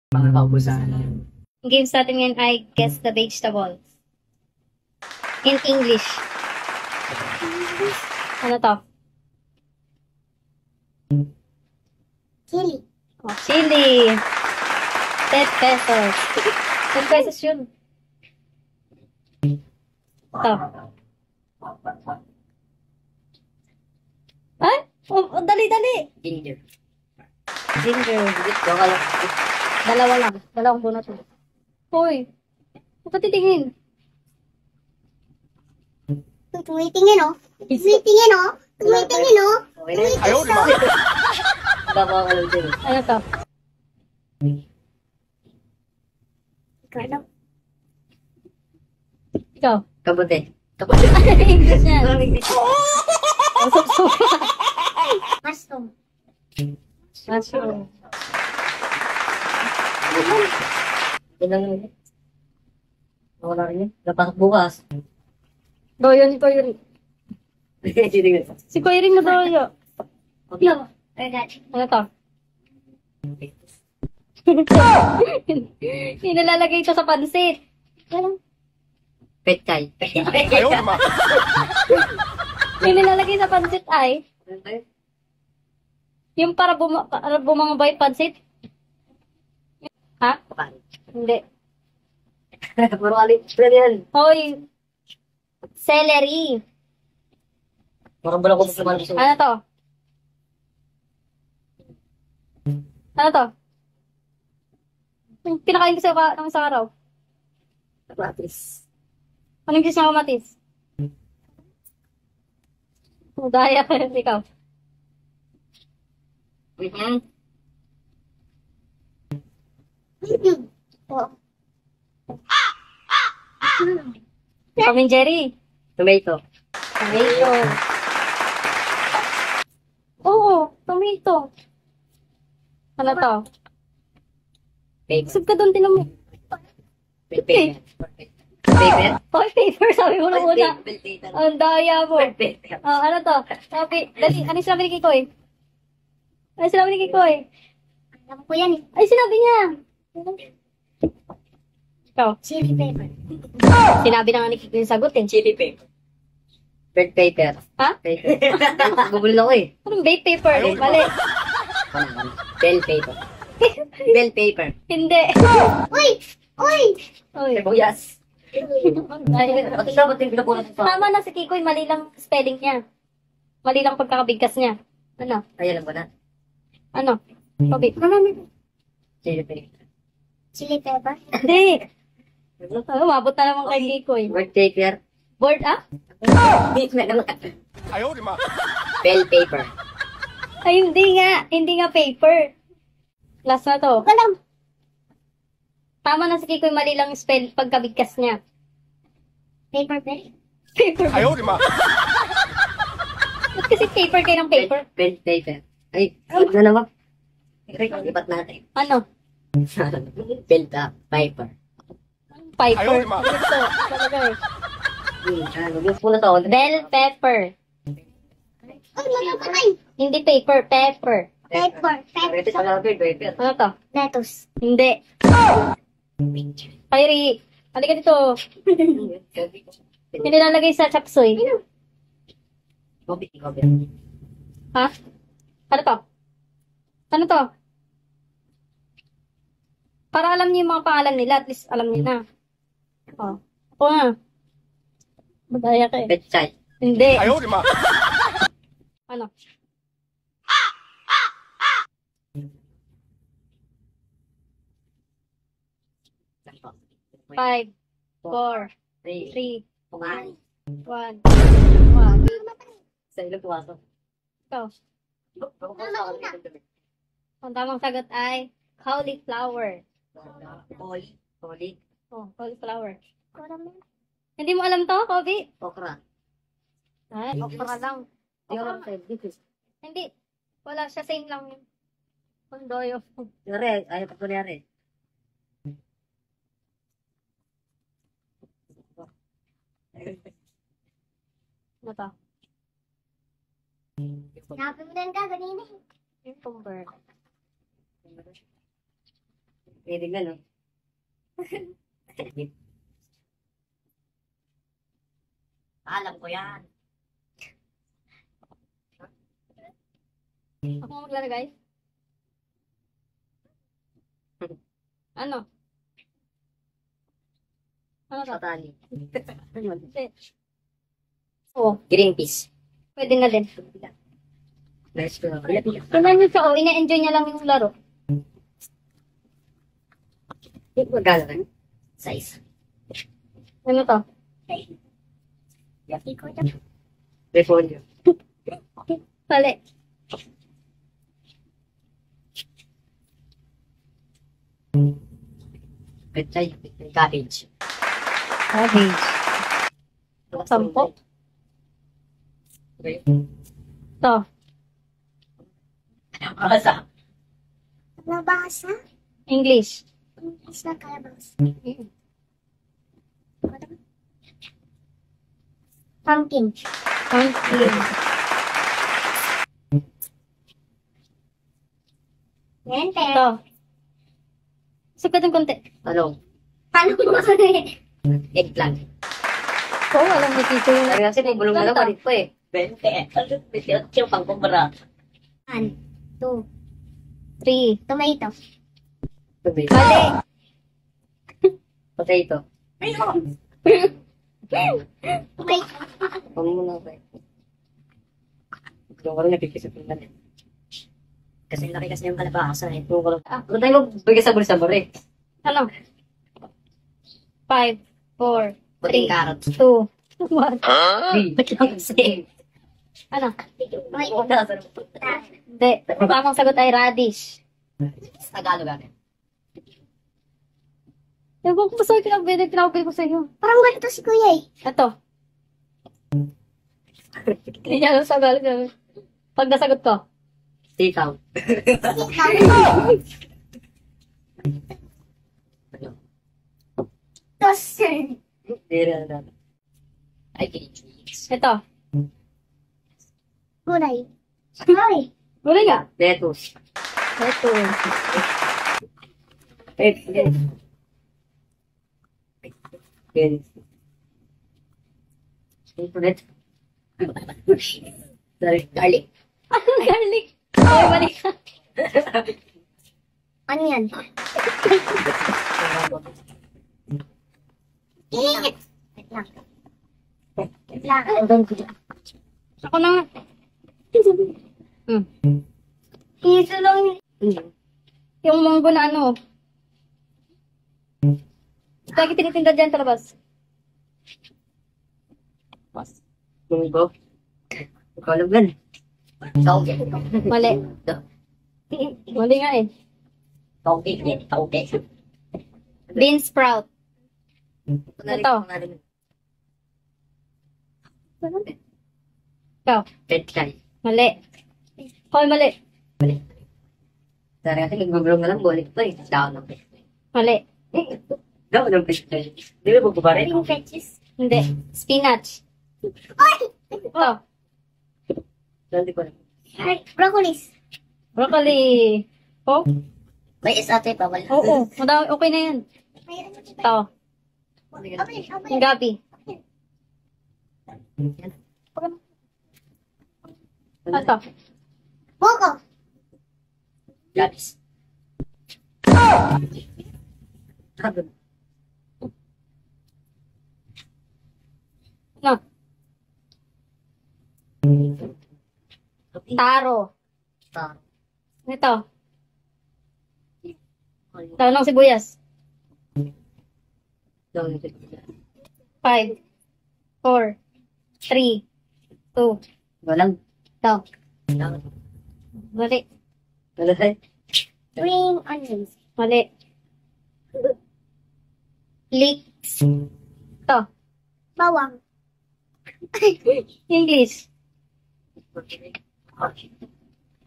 Mga kaubusan. Games natin ngayon ay Guess the Vegetable. In English. Ano to? Chili. Oh, chili. 10 pesos. 10 pesos yun. Ito. Ay? Oh, dali. Ginger. Ginger. Ito ka lang. Dalawa lang. Dalawang bunot mo. Hoy. Huwag ka titingin. Tumitingin, oh. Tumitingin, oh. Tumitingin, oh. Okay na yun. Ayaw, di ba? Tama ka lang din. Ano to? Ikaw daw. Ikaw. Kabote. English yan. Masok-sok. Mushroom. Mushroom. Yan lang yun. Wala rin yun. Napasok bukas. Doyo ni Koy Ring. Sige nga. Si Koy Ring na doyo. No. Forgot. Ano to? Nilalagay ito sa pansit. Ano? Petchay. Ayaw naman. Nilalagay sa pansit ay yung para bumangabay pansit. Ha? Hindi. Puro alit. Pwede yan. Hoy. Celery. Parang bala ko sa malusog. Ano to? Ano to? Yung pinakain ko sa'yo ng isang araw. Kamatis. Anong gusto ng kamatis? Daya ka rin ikaw. Oh. Tom and Jerry. Tomato. Tomato. Oo, tomato. Ano to? Paper. Sub ka doon, tinan mo. Paper. Paper. Hoy, paper, sabi mo na muna. Paper. Ang daya mo. Paper. Oh, ano to? Sabi, dali, ano yung sinabi ni Kikoy? Ano yung sinabi ni Kikoy? Alam ko yan, eh. Ay, sinabi niya. Ikaw. Chili pepper. Sinabi na nga ni Kikoy yung sagot eh. Chili paper. Bird paper. Ha? Paper. Google ako eh. Anong bake paper? Mali. Bell paper. Bell paper. Hindi. Uy! Uy! Uy. Sibuyas. Ay, Bakit dapat yung pinapunan sa tama na si Kikoy, mali lang spelling niya. Mali lang pagkakabigkas niya. Ano? Ay, alam ko na. Ano? Kobi. Chili paper. Chili pepper. Hindi. Ano, umabot na naman kay Kikoy. Bird paper. Board, ah? Ayaw naman. Bell paper. Ay, hindi nga. Hindi nga paper. Last na to. Walang. Tama na si Kikoy, mali lang spell pagkabigkas niya. Paper bag. Paper. Ayaw naman. Ba't kasi paper kayo ng paper? Bell paper. Ay, ano na naman? Ipat natin. Ano? Bell paper. Piper. Ayaw, lima. Ito, talaga eh. Gusto ko na to. Bell pepper. Uy, mamamatay. Hindi paper, pepper. Pepper. Pwede sa Pepper. mga bird paper. Ano to? Lettuce. Hindi. Kyrie, halika dito. Hindi nilalagay sa chapsuy. Kobe. Ha? Ano to? Ano to? Para alam niyo yung mga pangalan nila, at least alam niyo na. Oh. Ako nga. Madaya ka eh. Petchay. Hindi. Ayaw naman. Ano? Five, four, three, Kumain. one. One. Sa ilong puwaso. Ikaw. Ang tamang sagot ay cauliflower. Oli. Oh, cauliflower. Kurang. Hindi mo alam to, Kobe? Okra. Ay, okra lang. Hindi ko alam sa'yo. Hindi. Wala siya, same lang yun. Kondoyo. Yari, ayaw pa ko niyari. Ano to? Sinabi mo din ka, ganina. Cucumber. Tinitignan, no? Alam ko yan. Ako mo maglalagay? Ano? Ano to? Patali. Hindi. Oo, Green peas. pwede na din. Let's go. Tingnan niyo siya, oh, ina-enjoy niya lang yung laro. Magkano na? Size. Ano to? Yaki ko ito. Repolyo. Pali. Pechay. Cabbage. Cabbage. Sampo. Okay. To. Asa. Kalabasa. English. Isa kalabasa. Pumpkin. Pumpkin. Mente. To. Sugat ng konti. Talong. Paano mo Eggplant. Oo, alam ni Tito yung... Sabi kasi may bulong na lang Planta. ulit po eh. 20. Ano? 28 pang kumbara. 1, 2, 3. tomato. Tubig. Mali. Potato. Tomato. Huwag mo na ba? Yung ko rin nabigay sa pinag. Kasi laki kasi yung kalabasa eh. Huwag ko lang. Huwag tayo magbigay sabor-sabor eh. Ano? 5, 4, Puting 3, carrots. 2, 1. Ba't lang same? Ano? Huwag na sa Hindi. Tamang sagot ay radish. Tagalog agad. Ewan ko ba sa'yo pinapili ko sa'yo? Parang ganito si kuya eh. Ito. Hindi niya alam sa Tagalog. Pag nasagot ko. Sitaw. Toaster. Dira na. Ay, kinis. Ito. Gulay. Gulay. Huli nga. Lettuce. Ito. Kinis. Ulit. Garlic. Garlic. Ay, balik ka. Ano yan? Wait lang. Wait lang. Ako na nga. Ito lang. Yung munggo na ano. Lagi tinitinda dyan sa labas. Munggo. Ikaw lang. Tauge. Mali. Mali nga eh. Tauge. Tauge. Bean sprout. Ito. Ikaw. Petchay. Mali. Hoy, mali. Dari natin nagbubulong na lang, bulik pa eh. Down ng petchay. Mali. Down ng petchay. Di ba bububari? Green veggies. Hindi. Spinach. Ay! Ito. Hindi ko alam. Ay, broccolis. Broccoli. Oh? May isate pa wala. Oo. Madami. Okay na yan. May ano dito? Ito. Open, open. Yung gabi. Ito. Boko. Gabis. No. Taro. Ito. Taro ng sibuyas. 5, 4, 3, 2. Walang. Ito. Mali. Wala tayo. Green onions. Mali. Leeks. Ito. Bawang. English.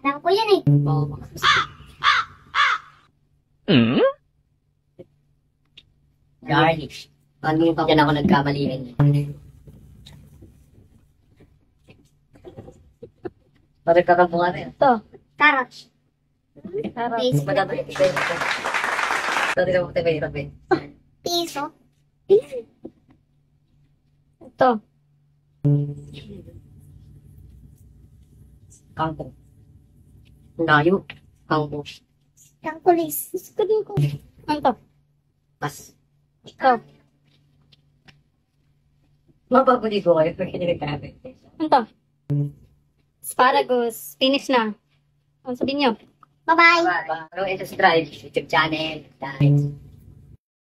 Alam ko yan eh. Garlic. Ano yung pagyan ako nagkamali rin? Parang kakampungan rin. Ito. Carrots. Carrot. Base. Madami. Dati na mo tayo mahirap eh. Piso. Ito. Kangkong. Layo. Kangkong. Kangkulis. Gusto din ko. Ano to? Pas. Ikaw. Mapapuli ko kayo pag hindi nagkakaroon. Ano to? Asparagus. Finish na. Ano sabihin nyo? Bye-bye. Bye. Follow and subscribe. YouTube channel. Thanks.